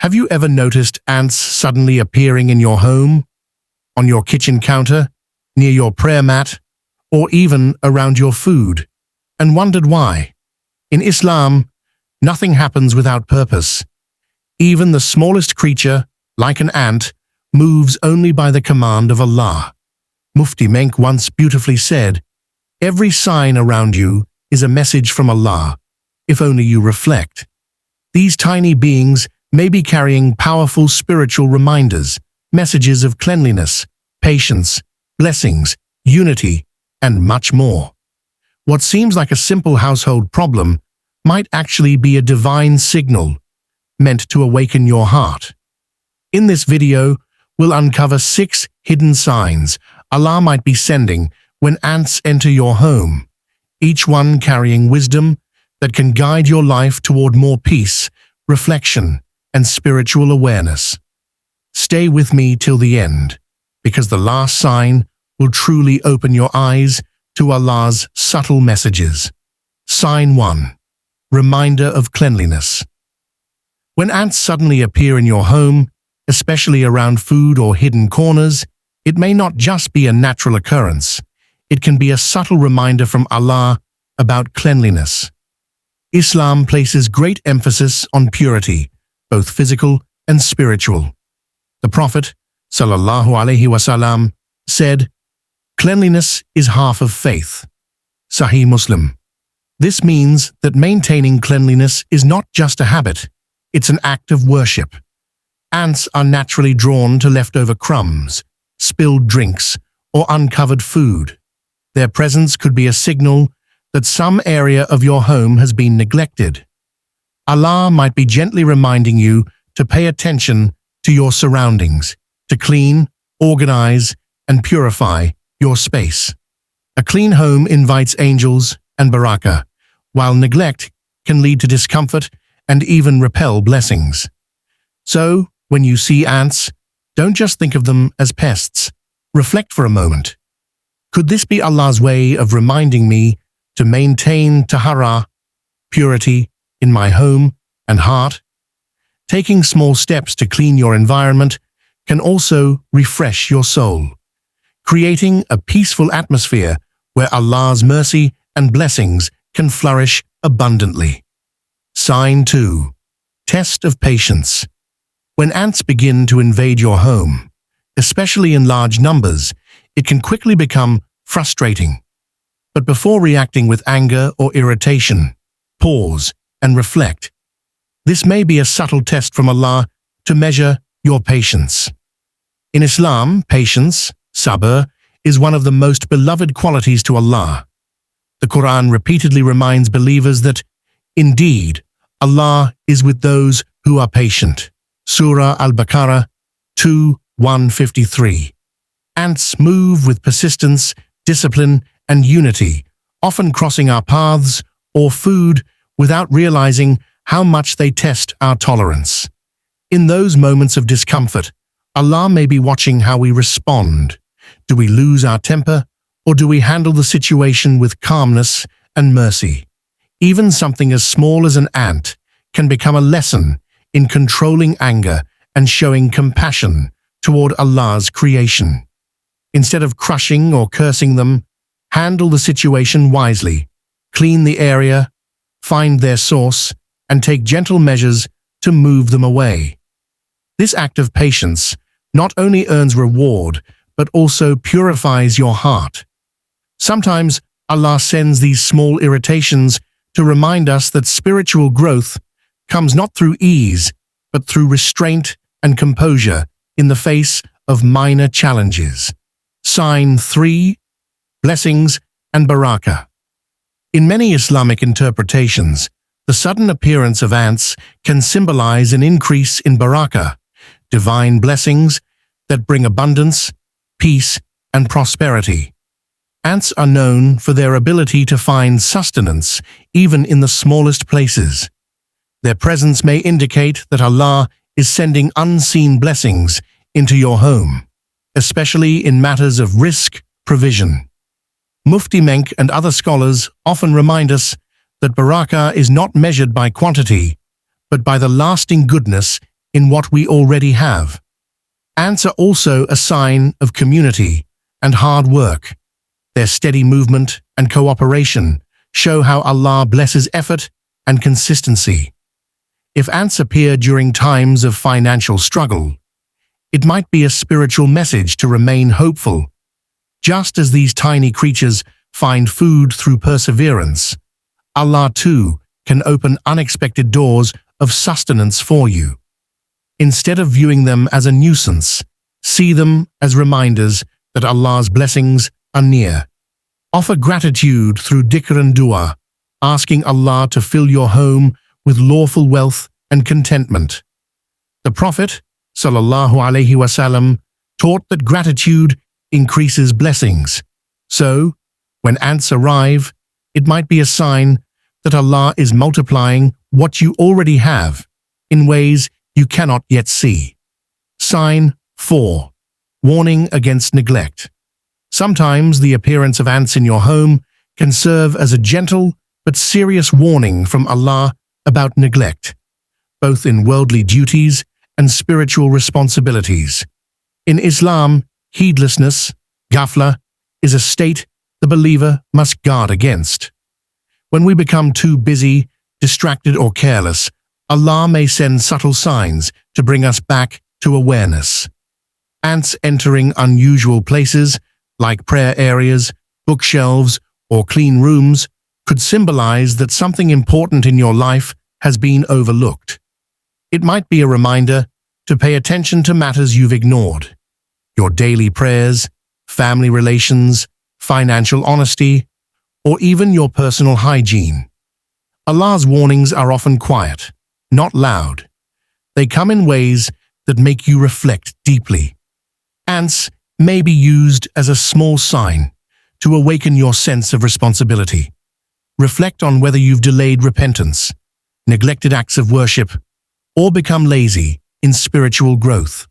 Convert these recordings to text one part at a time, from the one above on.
Have you ever noticed ants suddenly appearing in your home, on your kitchen counter, near your prayer mat, or even around your food, and wondered why? In Islam, nothing happens without purpose. Even the smallest creature, like an ant, moves only by the command of Allah. Mufti Menk once beautifully said, "Every sign around you is a message from Allah, if only you reflect." These tiny beings may be carrying powerful spiritual reminders, messages of cleanliness, patience, blessings, unity, and much more. What seems like a simple household problem might actually be a divine signal meant to awaken your heart. In this video, we'll uncover 6 hidden signs Allah might be sending when ants enter your home, each one carrying wisdom that can guide your life toward more peace, reflection, and spiritual awareness. Stay with me till the end, because the last sign will truly open your eyes to Allah's subtle messages. Sign 1. Reminder of cleanliness. When ants suddenly appear in your home, especially around food or hidden corners, it may not just be a natural occurrence. It can be a subtle reminder from Allah about cleanliness. Islam places great emphasis on purity, both physical and spiritual. The Prophet, sallallahu alaihi wasallam, said, "Cleanliness is half of faith." Sahih Muslim. This means that maintaining cleanliness is not just a habit, it's an act of worship. Ants are naturally drawn to leftover crumbs, spilled drinks, or uncovered food. Their presence could be a signal that some area of your home has been neglected. Allah might be gently reminding you to pay attention to your surroundings, to clean, organize, and purify your space. A clean home invites angels and barakah, while neglect can lead to discomfort and even repel blessings. So, when you see ants, don't just think of them as pests. Reflect for a moment. Could this be Allah's way of reminding me to maintain tahara, purity, in my home and heart? Taking small steps to clean your environment can also refresh your soul, creating a peaceful atmosphere where Allah's mercy and blessings can flourish abundantly. Sign 2. Test of patience. When ants begin to invade your home, especially in large numbers, it can quickly become frustrating. But before reacting with anger or irritation, pause and reflect. This may be a subtle test from Allah to measure your patience. In Islam, patience, sabr, is one of the most beloved qualities to Allah. The Quran repeatedly reminds believers that, indeed, Allah is with those who are patient. Surah Al-Baqarah 2:153. Ants move with persistence, discipline, and unity, often crossing our paths or food without realizing how much they test our tolerance. In those moments of discomfort, Allah may be watching how we respond. Do we lose our temper, or do we handle the situation with calmness and mercy? Even something as small as an ant can become a lesson in controlling anger and showing compassion toward Allah's creation. Instead of crushing or cursing them, handle the situation wisely, clean the area, find their source, and take gentle measures to move them away. This act of patience not only earns reward, but also purifies your heart. Sometimes Allah sends these small irritations to remind us that spiritual growth comes not through ease, but through restraint and composure in the face of minor challenges. Sign 3. Blessings and barakah. In many Islamic interpretations, the sudden appearance of ants can symbolize an increase in barakah, divine blessings that bring abundance, peace, and prosperity. Ants are known for their ability to find sustenance even in the smallest places. Their presence may indicate that Allah is sending unseen blessings into your home, especially in matters of risk provision. Mufti Menk and other scholars often remind us that barakah is not measured by quantity, but by the lasting goodness in what we already have. Ants are also a sign of community and hard work. Their steady movement and cooperation show how Allah blesses effort and consistency. If ants appear during times of financial struggle, it might be a spiritual message to remain hopeful. Just as these tiny creatures find food through perseverance, Allah too can open unexpected doors of sustenance for you. Instead of viewing them as a nuisance, see them as reminders that Allah's blessings are near. Offer gratitude through dhikr and dua, asking Allah to fill your home with lawful wealth and contentment. The Prophet, sallallahu alaihi wasallam, taught that gratitude increases blessings. So, when ants arrive, it might be a sign that Allah is multiplying what you already have in ways you cannot yet see. Sign 4. Warning against neglect. Sometimes the appearance of ants in your home can serve as a gentle but serious warning from Allah about neglect, both in worldly duties and spiritual responsibilities. In Islam, heedlessness, ghafla, is a state the believer must guard against. When we become too busy, distracted or careless, Allah may send subtle signs to bring us back to awareness. Ants entering unusual places, like prayer areas, bookshelves, or clean rooms, could symbolize that something important in your life has been overlooked. It might be a reminder to pay attention to matters you've ignored. Your daily prayers, family relations, financial honesty, or even your personal hygiene. Allah's warnings are often quiet, not loud. They come in ways that make you reflect deeply. Ants may be used as a small sign to awaken your sense of responsibility. Reflect on whether you've delayed repentance, neglected acts of worship, or become lazy in spiritual growth.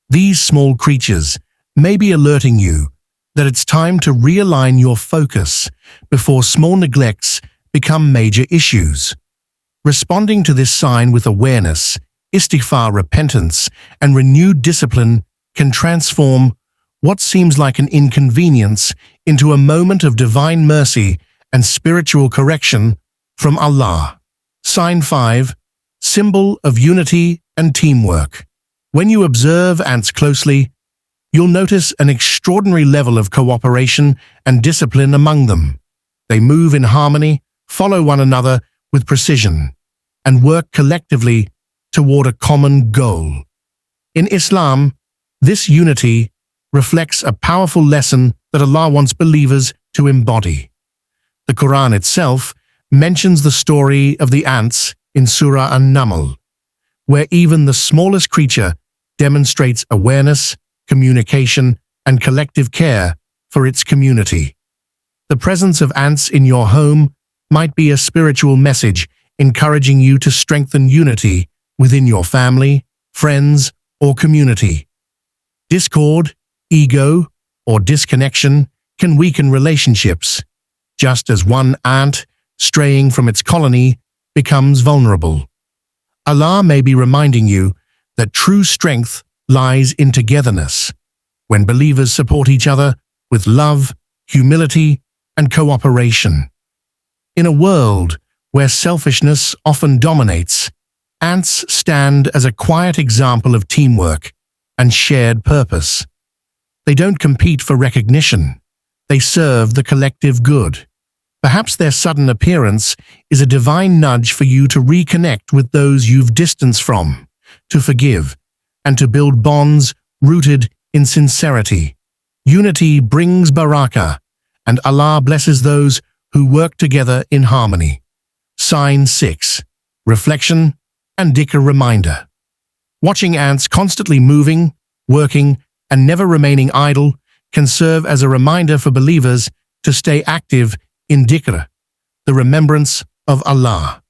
These small creatures may be alerting you that it's time to realign your focus before small neglects become major issues. Responding to this sign with awareness, istighfar, repentance, and renewed discipline can transform what seems like an inconvenience into a moment of divine mercy and spiritual correction from Allah. Sign 5. Symbol of unity and teamwork. When you observe ants closely, you'll notice an extraordinary level of cooperation and discipline among them. They move in harmony, follow one another with precision, and work collectively toward a common goal. In Islam, this unity reflects a powerful lesson that Allah wants believers to embody. The Quran itself mentions the story of the ants in Surah An-Naml, where even the smallest creature demonstrates awareness, communication, and collective care for its community. The presence of ants in your home might be a spiritual message encouraging you to strengthen unity within your family, friends, or community. Discord, ego, or disconnection can weaken relationships, just as one ant straying from its colony becomes vulnerable. Allah may be reminding you that true strength lies in togetherness, when believers support each other with love, humility, and cooperation. In a world where selfishness often dominates, ants stand as a quiet example of teamwork and shared purpose. They don't compete for recognition. They serve the collective good. Perhaps their sudden appearance is a divine nudge for you to reconnect with those you've distanced from, to forgive, and to build bonds rooted in sincerity. Unity brings barakah, and Allah blesses those who work together in harmony. Sign 6. Reflection and dhikr reminder. Watching ants constantly moving, working, and never remaining idle can serve as a reminder for believers to stay active in dhikr, the remembrance of Allah.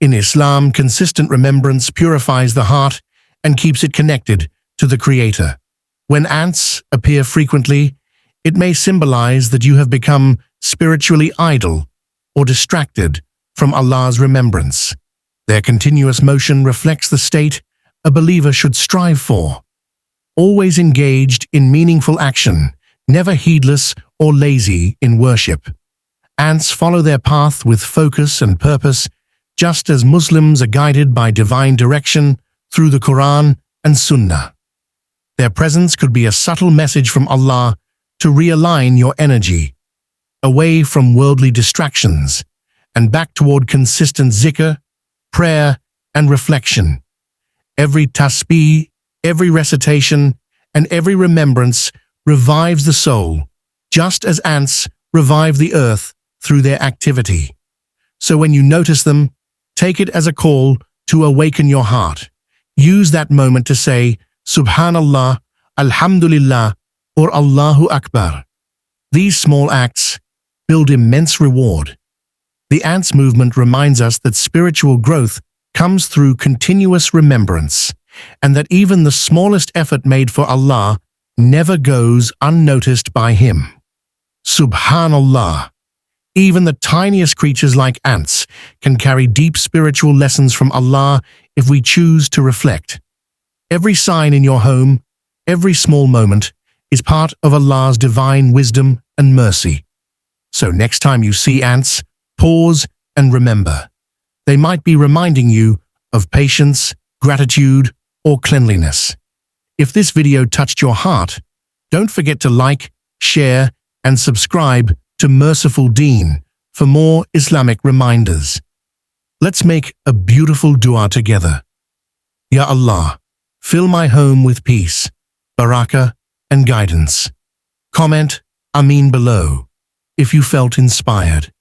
In Islam, consistent remembrance purifies the heart and keeps it connected to the Creator. When ants appear frequently, it may symbolize that you have become spiritually idle or distracted from Allah's remembrance. Their continuous motion reflects the state a believer should strive for. Always engaged in meaningful action, never heedless or lazy in worship. Ants follow their path with focus and purpose, just as Muslims are guided by divine direction through the Quran and Sunnah. Their presence could be a subtle message from Allah to realign your energy, away from worldly distractions, and back toward consistent zikr, prayer, and reflection. Every tasbih, every recitation, and every remembrance revives the soul, just as ants revive the earth through their activity. So when you notice them, take it as a call to awaken your heart. Use that moment to say, Subhanallah, Alhamdulillah, or Allahu Akbar. These small acts build immense reward. The ants movement reminds us that spiritual growth comes through continuous remembrance, and that even the smallest effort made for Allah never goes unnoticed by Him. Subhanallah. Even the tiniest creatures like ants can carry deep spiritual lessons from Allah if we choose to reflect. Every sign in your home, every small moment, is part of Allah's divine wisdom and mercy. So next time you see ants, pause and remember. They might be reminding you of patience, gratitude, or cleanliness. If this video touched your heart, don't forget to like, share, and subscribe to Merciful Deen for more Islamic reminders. Let's make a beautiful dua together. Ya Allah, fill my home with peace, barakah, and guidance. Comment Ameen below if you felt inspired.